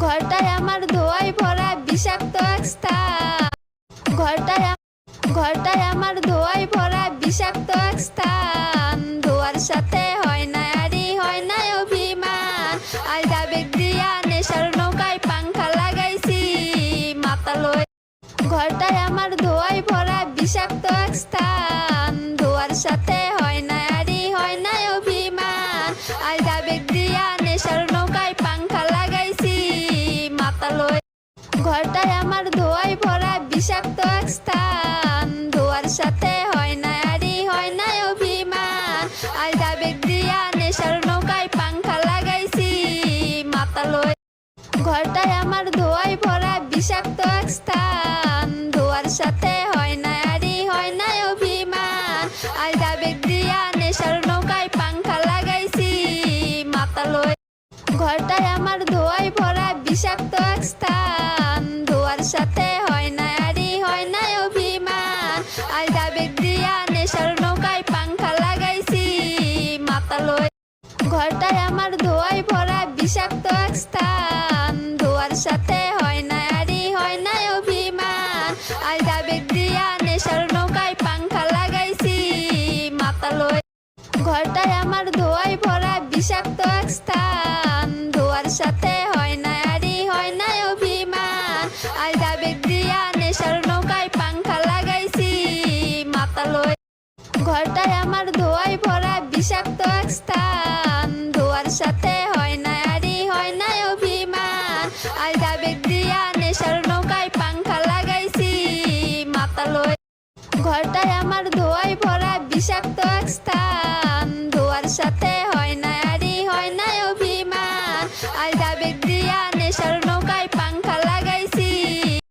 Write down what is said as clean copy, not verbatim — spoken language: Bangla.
ঘরটায় আমার ধোঁয়ায় ভরা বিষাক্ত এক স্থান। ঘরটায় আমার ধোঁয়ায় ভরা বিষাক্ত এক স্থান। ধোঁয়ার সাথে হয় না আরি হয় না অভিমান। আজ আবেগ দিয়া নেশার নৌকায় পাংখা লাগাইছি মাতাল হয়ে। ঘরটায় আমার ধোঁয়ায় ভরা বিষাক্ত এক স্থান। ধোঁয়ার সাথে হয় না আরি হয় না অভিমান। আজ আবেগ দিয়া নেশার নৌকায় পাংখা লাগাইছি মাতাল হয়ে। ঘরটায় আমার ধোঁয়ায় ভরা বিষাক্ত এক স্থান। ধোঁয়ার সাথে হয় না আরি হয় না অভিমান। আজ আবেগ দিয়া নেশার নৌকায় পাংখা লাগাইছি মাতাল হয়ে। ঘরটায় আমার ধোঁয়ায় ভরা বিষাক্ত এক স্থান। ধোঁয়ার সাথে হয় না আরি হয় না অভিমান। আজ আবেগ দিয়া নেশার নৌকায় পাংখা লাগাইছি মাতাল হয়ে। ঘরটায় আমার ধোঁয়ায় ভরা বিষাক্ত এক স্থান। ধোঁয়ার সাথে হয় না আরি হয় না অভিমান। আজ আবেগ দিয়া নেশার নৌকায় পাংখা লাগাইছি মাতাল হয়ে। ঘরটায় আমার ধোঁয়ায় ভরা বিষাক্ত এক স্থান। ধোঁয়ার সাথে হয় না আরি হয় না অভিমান। আজ আবেগ দিয়া নেশার নৌকায় পাংখা লাগাইছি মাতাল হয়ে। ঘরটায় আমার ধোঁয়ায় ভরা বিষাক্ত এক স্থান। ধোঁয়ার সাথে হয় না আরি হয় না অভিমান। আজ আবেগ দিয়া নেশার নৌকায় পাংখা লাগাইছি মাতাল হয়ে। ঘরটায় আমার ধোঁয়ায় ভরা বিষাক্ত এক স্থান। ধোঁয়ার সাথে হয় না আরি হয় না অভিমান। আজ আবেগ দিয়া নেশার নৌকায় পাংখা লাগাইছি মাতাল হয়ে। ঘরটায় আমার ধোঁয়ায় ভরা বিষাক্ত